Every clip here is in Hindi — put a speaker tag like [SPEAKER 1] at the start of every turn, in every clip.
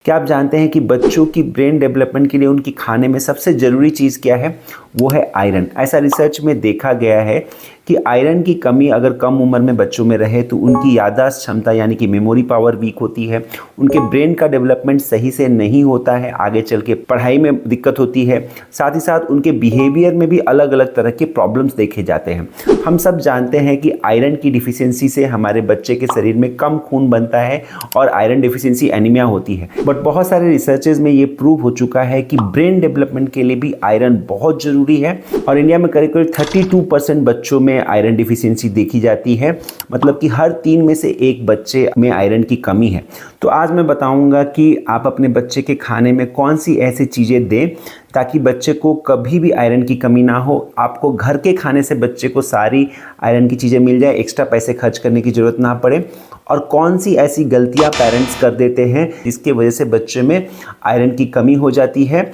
[SPEAKER 1] क्या आप जानते हैं कि बच्चों की ब्रेन डेवलपमेंट के लिए उनकी खाने में सबसे ज़रूरी चीज़ क्या है? वो है आयरन। ऐसा रिसर्च में देखा गया है कि आयरन की कमी अगर कम उम्र में बच्चों में रहे तो उनकी याददाश्त क्षमता यानी कि मेमोरी पावर वीक होती है, उनके ब्रेन का डेवलपमेंट सही से नहीं होता है, आगे चल के पढ़ाई में दिक्कत होती है, साथ ही साथ उनके बिहेवियर में भी अलग अलग तरह के प्रॉब्लम्स देखे जाते हैं। हम सब जानते हैं कि आयरन की डिफिशियंसी से हमारे बच्चे के शरीर में कम खून बनता है और आयरन डिफिशियंसी एनीमिया होती है। बट बहुत सारे रिसर्चेज में ये प्रूव हो चुका है कि ब्रेन डेवलपमेंट के लिए भी आयरन बहुत ज़रूरी है और इंडिया में करीब करीब 32% बच्चों में आयरन डिफिशियंसी देखी जाती है, मतलब कि हर 3 में से 1 बच्चे में आयरन की कमी है। तो आज मैं बताऊंगा कि आप अपने बच्चे के खाने में कौन सी ऐसी चीज़ें दें ताकि बच्चे को कभी भी आयरन की कमी ना हो। आपको घर के खाने से बच्चे को सारी आयरन की चीज़ें मिल जाए, एक्स्ट्रा पैसे खर्च करने की ज़रूरत ना पड़े। और कौन सी ऐसी गलतियां पेरेंट्स कर देते हैं जिसकी वजह से बच्चे में आयरन की कमी हो जाती है।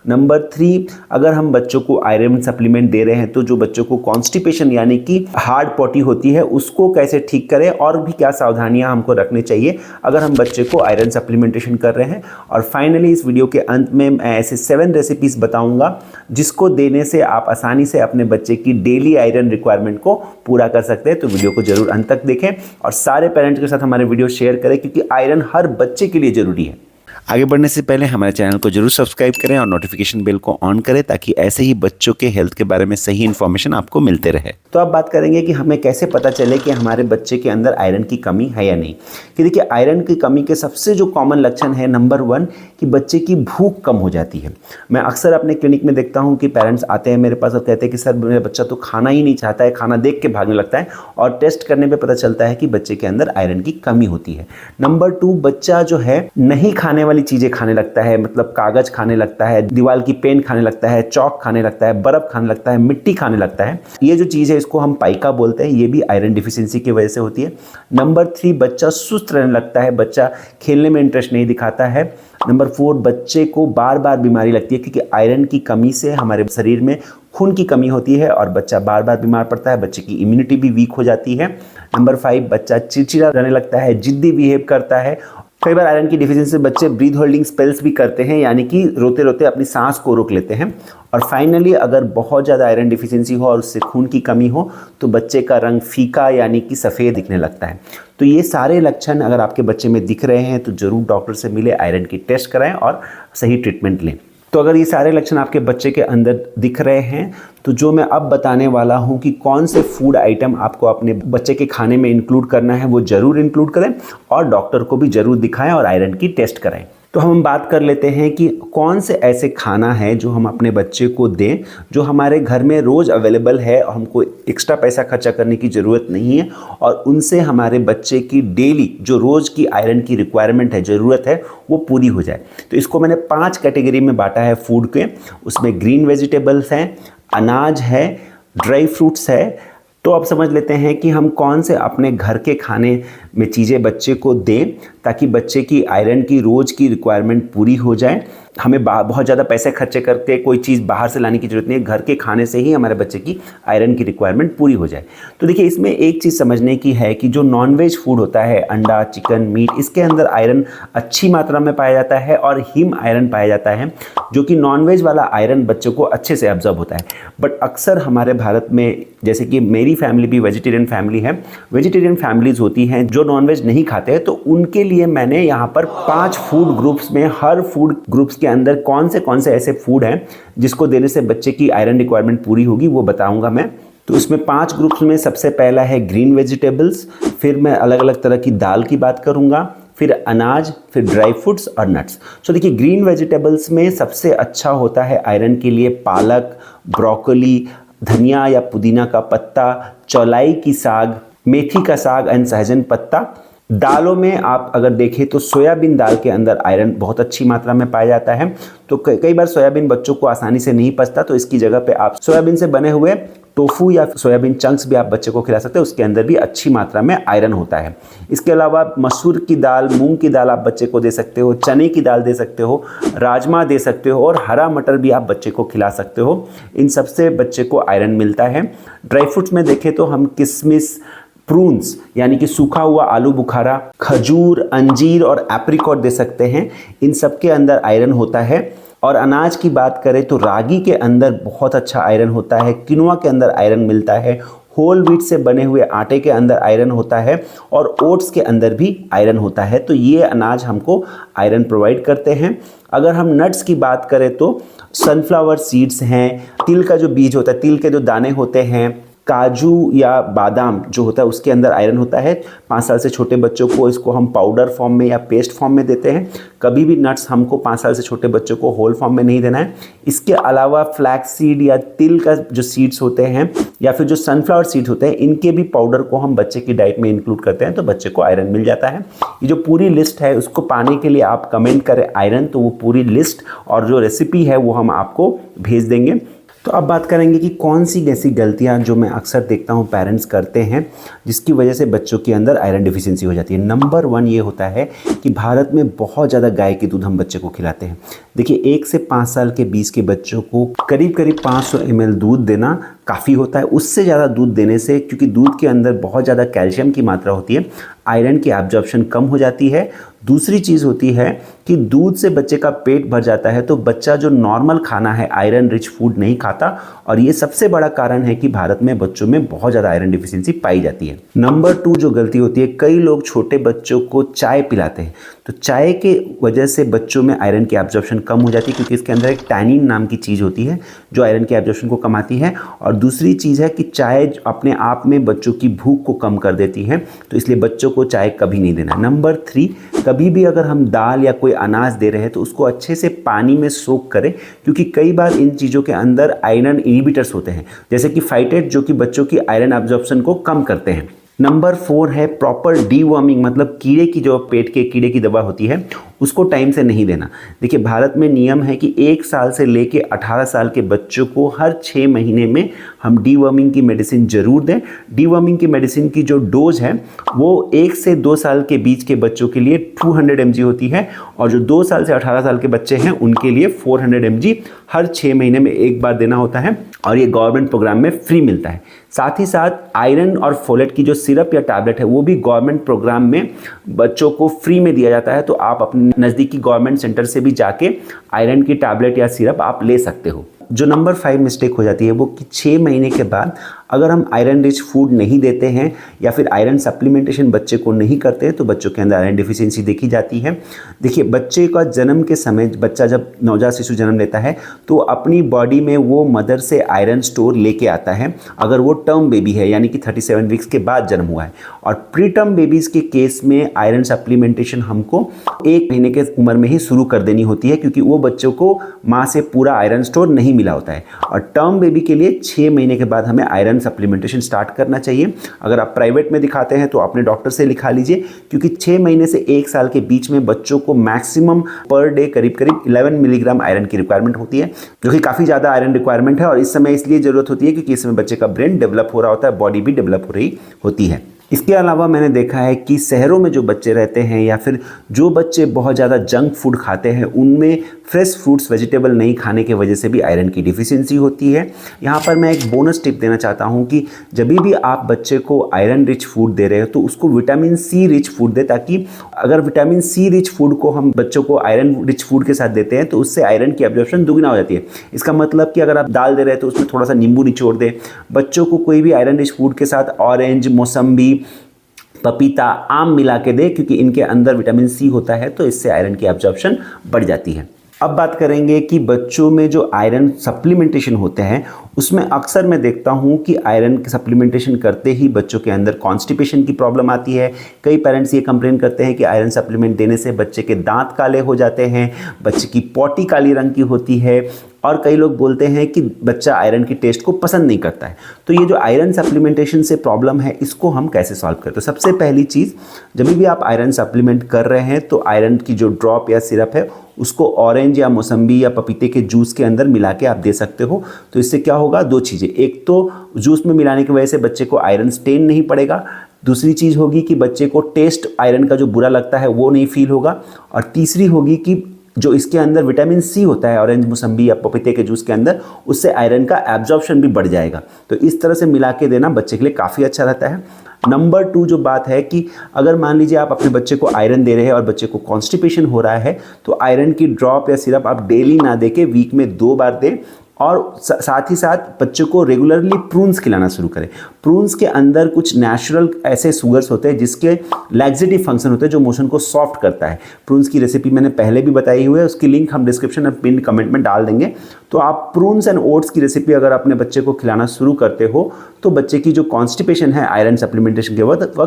[SPEAKER 1] नंबर 3, अगर हम बच्चों को आयरन सप्लीमेंट दे रहे हैं तो जो बच्चों को कॉन्स्टिपेशन यानी कि हार्ड पॉटी होती है उसको कैसे ठीक करें और भी क्या सावधानियां हमको रखनी चाहिए अगर हम बच्चे को आयरन सप्लीमेंटेशन कर रहे हैं। और फाइनली इस वीडियो के अंत में मैं ऐसे 7 रेसिपीज़ बताऊंगा जिसको देने से आप आसानी से अपने बच्चे की डेली आयरन रिक्वायरमेंट को पूरा कर सकते हैं। तो वीडियो को जरूर अंत तक देखें और सारे पेरेंट्स के साथ हमारे वीडियो शेयर करें क्योंकि आयरन हर बच्चे के लिए ज़रूरी है। आगे बढ़ने से पहले हमारे चैनल को जरूर सब्सक्राइब करें और नोटिफिकेशन बेल को ऑन करें ताकि ऐसे ही बच्चों के हेल्थ के बारे में सही इन्फॉर्मेशन आपको मिलते रहे। तो अब बात करेंगे कि हमें कैसे पता चले कि हमारे बच्चे के अंदर आयरन की कमी है या नहीं। कि देखिए, आयरन की कमी के सबसे जो कॉमन लक्षण है, नंबर 1 कि बच्चे की भूख कम हो जाती है। मैं अक्सर अपने क्लिनिक में देखता हूँ कि पेरेंट्स आते हैं मेरे पास और कहते हैं कि सर मेरा बच्चा तो खाना ही नहीं चाहता है, खाना देख के भागने लगता है और टेस्ट करने पर पता चलता है कि बच्चे के अंदर आयरन की कमी होती है। नंबर 2, बच्चा जो है नहीं खाने वाली चीज़ें खाने लगता है, मतलब कागज खाने लगता है, दीवार की पेन खाने लगता है, चौक खाने लगता है, बर्फ खाने लगता है, मिट्टी खाने लगता है। ये जो चीज़ है इसको हम पाइका बोलते हैं, ये भी आयरन डिफिशियंसी की वजह से होती है। नंबर 3, बच्चा सुस्त रहने लगता है, बच्चा खेलने में इंटरेस्ट नहीं दिखाता है। नंबर 4, बच्चे को बार बार बीमारी लगती है क्योंकि आयरन की कमी से हमारे शरीर में खून की कमी होती है और बच्चा बार बार बीमार पड़ता है, बच्चे की इम्यूनिटी भी वीक हो जाती है। नंबर 5, बच्चा चिड़चिड़ा रहने लगता है, जिद्दी बिहेव करता है। कई बार आयरन की डिफिशियंसी से बच्चे ब्रीथ होल्डिंग स्पेल्स भी करते हैं, यानी कि रोते रोते अपनी सांस को रोक लेते हैं। और फाइनली, अगर बहुत ज़्यादा आयरन डिफिशियंसी हो और उससे खून की कमी हो तो बच्चे का रंग फीका यानी कि सफ़ेद दिखने लगता है। तो ये सारे लक्षण अगर आपके बच्चे में दिख रहे हैं तो ज़रूर डॉक्टर से मिले, आयरन की टेस्ट कराएं और सही ट्रीटमेंट लें। तो अगर ये सारे लक्षण आपके बच्चे के अंदर दिख रहे हैं तो जो मैं अब बताने वाला हूं कि कौन से फूड आइटम आपको अपने बच्चे के खाने में इंक्लूड करना है वो ज़रूर इंक्लूड करें और डॉक्टर को भी ज़रूर दिखाएं और आयरन की टेस्ट कराएं। तो हम बात कर लेते हैं कि कौन से ऐसे खाना है जो हम अपने बच्चे को दें जो हमारे घर में रोज़ अवेलेबल है और हमको एक्स्ट्रा पैसा खर्चा करने की ज़रूरत नहीं है और उनसे हमारे बच्चे की डेली जो रोज़ की आयरन की रिक्वायरमेंट है, ज़रूरत है, वो पूरी हो जाए। तो इसको मैंने 5 कैटेगरी में बांटा है फूड के। उसमें ग्रीन वेजिटेबल्स हैं, अनाज है, ड्राई फ्रूट्स है। तो अब समझ लेते हैं कि हम कौन से अपने घर के खाने में चीज़ें बच्चे को दें ताकि बच्चे की आयरन की रोज़ की रिक्वायरमेंट पूरी हो जाए। हमें बहुत ज़्यादा पैसे खर्चे करके कोई चीज़ बाहर से लाने की ज़रूरत नहीं है, घर के खाने से ही हमारे बच्चे की आयरन की रिक्वायरमेंट पूरी हो जाए। तो देखिए, इसमें एक चीज़ समझने की है कि जो नॉनवेज फूड होता है, अंडा, चिकन, मीट, इसके अंदर आयरन अच्छी मात्रा में पाया जाता है और हिम आयरन पाया जाता है, जो कि नॉनवेज वाला आयरन बच्चों को अच्छे से एब्जॉर्ब होता है। बट अक्सर हमारे भारत में, जैसे कि मेरी फैमिली भी वेजिटेरियन फैमिली है, वेजिटेरियन फैमिलीज होती हैं जो नॉनवेज नहीं खाते हैं, तो उनके लिए मैंने यहाँ पर 5 फूड ग्रुप्स में, हर फूड ग्रुप्स के अंदर कौन से ऐसे फूड हैं जिसको देने से बच्चे की आयरन रिक्वायरमेंट पूरी होगी वो बताऊंगा मैं। तो इसमें 5 ग्रुप्स में सबसे पहला है ग्रीन वेजिटेबल्स, फिर मैं अलग अलग तरह की दाल की बात करूंगा, फिर अनाज, फिर ड्राई फ्रूट्स और नट्स। सो देखिए, ग्रीन वेजिटेबल्स में सबसे अच्छा होता है आयरन के लिए पालक, ब्रोकोली, धनिया या पुदीना का पत्ता, चौलाई की साग, मेथी का साग एंड सहजन पत्ता। दालों में आप अगर देखें तो सोयाबीन दाल के अंदर आयरन बहुत अच्छी मात्रा में पाया जाता है। तो कई बार सोयाबीन बच्चों को आसानी से नहीं पचता, तो इसकी जगह पे आप सोयाबीन से बने हुए टोफू या सोयाबीन चंक्स भी आप बच्चे को खिला सकते हैं, उसके अंदर भी अच्छी मात्रा में आयरन होता है। इसके अलावा मसूर की दाल, मूंग की दाल आप बच्चे को दे सकते हो, चने की दाल दे सकते हो, राजमा दे सकते हो और हरा मटर भी आप बच्चे को खिला सकते हो। इन सबसे बच्चे को आयरन मिलता है। ड्राई फ्रूट्स में देखें तो हम किशमिश, प्रून्स यानी कि सूखा हुआ आलू बुखारा, खजूर, अंजीर और एप्रिकॉट दे सकते हैं। इन सब के अंदर आयरन होता है। और अनाज की बात करें तो रागी के अंदर बहुत अच्छा आयरन होता है, किनुआ के अंदर आयरन मिलता है, होल व्हीट से बने हुए आटे के अंदर आयरन होता है और ओट्स के अंदर भी आयरन होता है। तो ये अनाज हमको आयरन प्रोवाइड करते हैं। अगर हम नट्स की बात करें तो सनफ्लावर सीड्स हैं, तिल का जो बीज होता है, तिल के जो दाने होते हैं, काजू या बादाम जो होता है उसके अंदर आयरन होता है। 5 साल से छोटे बच्चों को इसको हम पाउडर फॉर्म में या पेस्ट फॉर्म में देते हैं। कभी भी नट्स हमको 5 साल से छोटे बच्चों को होल फॉर्म में नहीं देना है। इसके अलावा फ्लैक्स सीड या तिल का जो सीड्स होते हैं या फिर जो सनफ्लावर सीड्स होते हैं, इनके भी पाउडर को हम बच्चे की डाइट में इंक्लूड करते हैं तो बच्चे को आयरन मिल जाता है। ये जो पूरी लिस्ट है उसको पाने के लिए आप कमेंट करें आयरन, तो वो पूरी लिस्ट और जो रेसिपी है वो हम आपको भेज देंगे। तो अब बात करेंगे कि कौन सी ऐसी गलतियां जो मैं अक्सर देखता हूं पेरेंट्स करते हैं जिसकी वजह से बच्चों के अंदर आयरन डिफिशिएंसी हो जाती है। नंबर 1 ये होता है कि भारत में बहुत ज़्यादा गाय के दूध हम बच्चे को खिलाते हैं। देखिए 1 से 5 साल के बीच के बच्चों को करीब 500 ml दूध देना काफ़ी होता है। उससे ज़्यादा दूध देने से, क्योंकि दूध के अंदर बहुत ज़्यादा कैल्शियम की मात्रा होती है, आयरन की एब्जॉर्प्शन कम हो जाती है। दूसरी चीज़ होती है कि दूध से बच्चे का पेट भर जाता है तो बच्चा जो नॉर्मल खाना है आयरन रिच फूड नहीं खाता, और ये सबसे बड़ा कारण है कि भारत में बच्चों में बहुत ज़्यादा आयरन डिफिशिएंसी पाई जाती है। नंबर 2 जो गलती होती है, कई लोग छोटे बच्चों को चाय पिलाते हैं। तो चाय के वजह से बच्चों में आयरन की एब्जॉर्प्शन कम हो जाती है, क्योंकि इसके अंदर एक टैनिन नाम की चीज़ होती है जो आयरन की एब्जॉर्प्शन को कमाती है। और दूसरी चीज़ है कि चाय अपने आप में बच्चों की भूख को कम कर देती है, तो इसलिए बच्चों को चाय कभी नहीं देना। नंबर 3, कभी भी अगर हम दाल या कोई अनाज दे रहे हैं तो उसको अच्छे से पानी में सोक करें, क्योंकि कई बार इन चीज़ों के अंदर आयरन इनहिबिटर्स होते हैं, जैसे कि फाइटेट, जो कि बच्चों की आयरन एब्जॉर्प्शन को कम करते हैं। नंबर 4 है प्रॉपर डीवर्मिंग, मतलब कीड़े की जो पेट के कीड़े की दवा होती है उसको टाइम से नहीं देना। देखिए भारत में नियम है कि 1 साल से लेके 18 साल के बच्चों को हर 6 महीने में हम डीवर्मिंग की मेडिसिन जरूर दें। डीवर्मिंग की मेडिसिन की जो डोज है वो 1 से 2 साल के बीच के बच्चों के लिए 200 mg होती है, और जो 2 साल से 18 साल के बच्चे हैं उनके लिए 400 mg हर 6 महीने में एक बार देना होता है, और ये गवर्नमेंट प्रोग्राम में फ्री मिलता है। साथ ही साथ आयरन और फोलेट की जो सिरप या टैबलेट है वो भी गवर्नमेंट प्रोग्राम में बच्चों को फ्री में दिया जाता है, तो आप अपने नज़दीकी गवर्नमेंट सेंटर से भी जाके आयरन की टैबलेट या सिरप आप ले सकते हो। जो नंबर 5 मिस्टेक हो जाती है वो कि 6 महीने के बाद अगर हम आयरन रिच फूड नहीं देते हैं या फिर आयरन सप्लीमेंटेशन बच्चे को नहीं करते हैं तो बच्चों के अंदर आयरन डिफिशियंसी देखी जाती है। देखिए बच्चे का जन्म के समय, बच्चा जब नवजात शिशु जन्म लेता है तो अपनी बॉडी में वो मदर से आयरन स्टोर लेके आता है, अगर वो टर्म बेबी है यानी कि 37 वीक्स के बाद जन्म हुआ है। और प्री टर्म बेबीज़ के केस में आयरन सप्लीमेंटेशन हमको 1 महीने के उम्र में ही शुरू कर देनी होती है, क्योंकि वो बच्चों को माँ से पूरा आयरन स्टोर नहीं मिला होता है। और टर्म बेबी के लिए 6 महीने के बाद हमें आयरन सप्लीमेंटेशन स्टार्ट करना चाहिए। अगर आप प्राइवेट में दिखाते हैं तो अपने डॉक्टर से लिखा लीजिए, क्योंकि 6 महीने से 1 साल के बीच में बच्चों को मैक्सिमम पर डे करीब 11 मिलीग्राम आयरन की रिक्वायरमेंट होती है, जो कि काफ़ी ज़्यादा आयरन रिक्वायरमेंट है। और इस समय इसलिए ज़रूरत होती है क्योंकि इस समय बच्चे का ब्रेन डेवलप हो रहा होता है, बॉडी भी डेवलप हो रही होती है। इसके अलावा मैंने देखा है कि शहरों में जो बच्चे रहते हैं या फिर जो बच्चे बहुत ज़्यादा जंक फूड खाते हैं उनमें फ्रेश फ्रूट्स वेजिटेबल नहीं खाने की वजह से भी आयरन की डिफिशियंसी होती है। यहाँ पर मैं एक बोनस टिप देना चाहता हूँ कि जब भी आप बच्चे को आयरन रिच फूड दे रहे हो तो उसको विटामिन सी रिच फूड दें, ताकि अगर विटामिन सी रिच फूड को हम बच्चों को आयरन रिच फूड के साथ देते हैं तो उससे आयरन की एब्जॉर्प्शन दुगना हो जाती है। इसका मतलब कि अगर आप दाल दे रहे हैं तो उसमें थोड़ा सा नींबू निचोड़ दें। बच्चों को कोई भी आयरन रिच फूड के साथ ऑरेंज, मौसम्बी, पपीता, आम मिला के दे, क्योंकि इनके अंदर विटामिन सी होता है, तो इससे आयरन की एब्जॉर्प्शन बढ़ जाती है। अब बात करेंगे कि बच्चों में जो आयरन सप्लीमेंटेशन होते हैं उसमें अक्सर मैं देखता हूं कि आयरन सप्लीमेंटेशन करते ही बच्चों के अंदर कॉन्स्टिपेशन की प्रॉब्लम आती है। कई पेरेंट्स ये कंप्लेन करते हैं कि आयरन सप्लीमेंट देने से बच्चे के दांत काले हो जाते हैं, बच्चे की पॉटी काली रंग की होती है, और कई लोग बोलते हैं कि बच्चा आयरन की टेस्ट को पसंद नहीं करता है। तो ये जो आयरन सप्लीमेंटेशन से प्रॉब्लम है इसको हम कैसे सॉल्व करें? तो सबसे पहली चीज़, जब भी आप आयरन सप्लीमेंट कर रहे हैं तो आयरन की जो ड्रॉप या सिरप है उसको ऑरेंज या मौसम्बी या पपीते के जूस के अंदर मिला के आप दे सकते हो। तो इससे क्या होगा, 2 चीज़ें, एक तो जूस में मिलाने की वजह से बच्चे को आयरन स्टेन नहीं पड़ेगा, दूसरी चीज़ होगी कि बच्चे को टेस्ट आयरन का जो बुरा लगता है वो नहीं फील होगा, और तीसरी होगी कि जो इसके अंदर विटामिन सी होता है ऑरेंज, मौसम्बी या पपीते के जूस के अंदर, उससे आयरन का एब्जॉर्प्शन भी बढ़ जाएगा। तो इस तरह से मिला के देना बच्चे के लिए काफ़ी अच्छा रहता है। नंबर 2 जो बात है कि अगर मान लीजिए आप अपने बच्चे को आयरन दे रहे हैं और बच्चे को कॉन्स्टिपेशन हो रहा है, तो आयरन की ड्रॉप या सिरप आप डेली ना दे के वीक में 2 बार दें और साथ ही साथ बच्चों को रेगुलरली प्रून्स खिलाना शुरू करें। प्रून्स के अंदर कुछ नेचुरल ऐसे शुगर्स होते हैं जिसके लैक्सेटिव फंक्शन होते हैं जो मोशन को सॉफ्ट करता है। प्रून्स की रेसिपी मैंने पहले भी बताई हुई है, उसकी लिंक हम डिस्क्रिप्शन और पिन कमेंट में डाल देंगे। तो आप प्रून्स एंड ओट्स की रेसिपी अगर अपने बच्चे को खिलाना शुरू करते हो तो बच्चे की जो कॉन्स्टिपेशन है आयरन सप्लीमेंटेशन के वक्त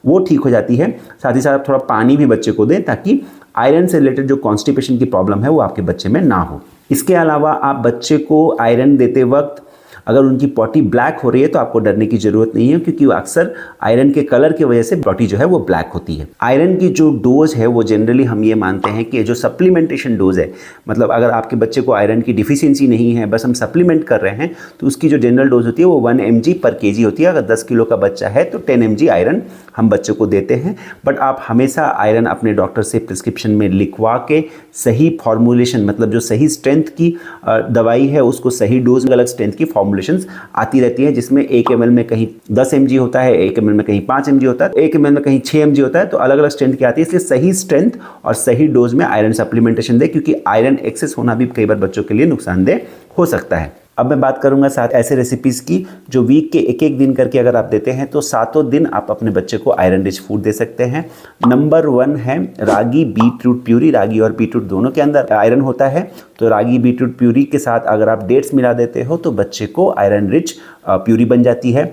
[SPEAKER 1] वो ठीक हो जाती है। साथ ही साथ आप थोड़ा पानी भी बच्चे को दें ताकि आयरन से रिलेटेड जो कॉन्स्टिपेशन की प्रॉब्लम है वो आपके बच्चे में ना हो। इसके अलावा आप बच्चे को आयरन देते वक्त अगर उनकी पॉटी ब्लैक हो रही है तो आपको डरने की ज़रूरत नहीं है, क्योंकि अक्सर आयरन के कलर की वजह से पॉटी जो है वो ब्लैक होती है। आयरन की जो डोज है वो जनरली हम ये मानते हैं कि जो सप्लीमेंटेशन डोज है, मतलब अगर आपके बच्चे को आयरन की डिफिशियंसी नहीं है, बस हम सप्लीमेंट कर रहे हैं, तो उसकी जो जनरल डोज होती है वो 1 mg पर kg होती है। अगर 10 किलो का बच्चा है तो 10 mg आयरन हम बच्चे को देते हैं। बट आप हमेशा आयरन अपने डॉक्टर से प्रिस्क्रिप्शन में लिखवा के सही फॉर्मुलेशन, मतलब जो सही स्ट्रेंथ की दवाई है उसको सही डोज, अलग स्ट्रेंथ की फॉर्मुलेशंस आती रहती है, जिसमें 1 ml में कहीं 10 mg होता है, 1 ml में कहीं 5 mg होता है, 1 ml में कहीं 6 mg होता है। तो अलग अलग स्ट्रेंथ की आती है, इसलिए सही स्ट्रेंथ और सही डोज में आयरन सप्लीमेंटेशन दे, क्योंकि आयरन एक्सेस होना भी कई बार बच्चों के लिए नुकसानदेह हो सकता है। अब मैं बात करूंगा 7 ऐसे रेसिपीज़ की जो वीक के एक दिन करके अगर आप देते हैं तो 7 दिन आप अपने बच्चे को आयरन रिच फूड दे सकते हैं। नंबर 1 है रागी बीटरूट प्यूरी। रागी और बीटरूट दोनों के अंदर आयरन होता है, तो रागी बीटरूट प्यूरी के साथ अगर आप डेट्स मिला देते हो तो बच्चे को आयरन रिच प्यूरी बन जाती है।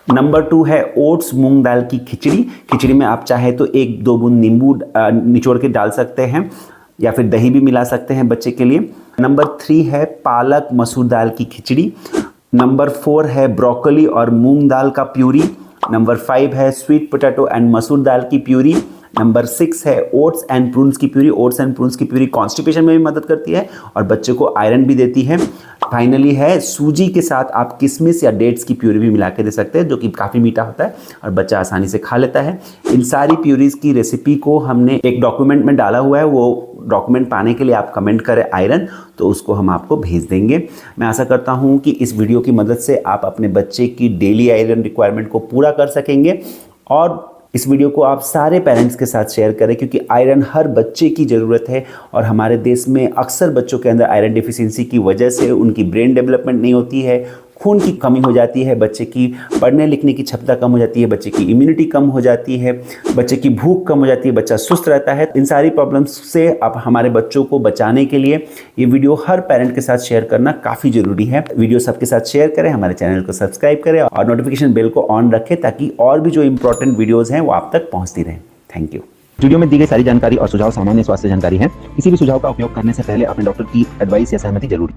[SPEAKER 1] नंबर 2 है ओट्स मूंग दाल की खिचड़ी। खिचड़ी में आप चाहे तो 1-2 बूंद नींबू निचोड़ के डाल सकते हैं या फिर दही भी मिला सकते हैं बच्चे के लिए। नंबर 3 है पालक मसूर दाल की खिचड़ी। नंबर 4 है ब्रोकली और मूंग दाल का प्यूरी। नंबर 5 है स्वीट पोटैटो एंड मसूर दाल की प्यूरी। नंबर 6 है ओट्स एंड प्रून्स की प्यूरी। ओट्स एंड प्रून्स की प्यूरी कॉन्स्टिपेशन में भी मदद करती है और बच्चे को आयरन भी देती है। फाइनली है सूजी के साथ आप किशमिश या डेट्स की प्यूरी भी मिला के दे सकते हैं, जो कि काफ़ी मीठा होता है और बच्चा आसानी से खा लेता है। इन सारी प्यूरीज की रेसिपी को हमने एक डॉक्यूमेंट में डाला हुआ है, वो डॉक्यूमेंट पाने के लिए आप कमेंट करें आयरन, तो उसको हम आपको भेज देंगे। मैं आशा करता हूँ कि इस वीडियो की मदद से आप अपने बच्चे की डेली आयरन रिक्वायरमेंट को पूरा कर सकेंगे और इस वीडियो को आप सारे पेरेंट्स के साथ शेयर करें, क्योंकि आयरन हर बच्चे की ज़रूरत है और हमारे देश में अक्सर बच्चों के अंदर आयरन डिफिशियंसी की वजह से उनकी ब्रेन डेवलपमेंट नहीं होती है, खून की कमी हो जाती है, बच्चे की पढ़ने लिखने की क्षमता कम हो जाती है, बच्चे की इम्यूनिटी कम हो जाती है, बच्चे की भूख कम हो जाती है, बच्चा सुस्त रहता है। इन सारी प्रॉब्लम्स से आप हमारे बच्चों को बचाने के लिए ये वीडियो हर पेरेंट के साथ शेयर करना काफ़ी ज़रूरी है। वीडियो सबके साथ शेयर करें, हमारे चैनल को सब्सक्राइब करें और नोटिफिकेशन बेल को ऑन रखें ताकि और भी जो इंपॉर्टेंट वीडियोज़ हैं वो आप तक पहुँचती रहें। Thank you.
[SPEAKER 2] वीडियो में दी गई सारी जानकारी और सुझाव सामान्य स्वास्थ्य जानकारी है। किसी भी सुझाव का उपयोग करने से पहले अपने डॉक्टर की एडवाइस या सहमति जरूर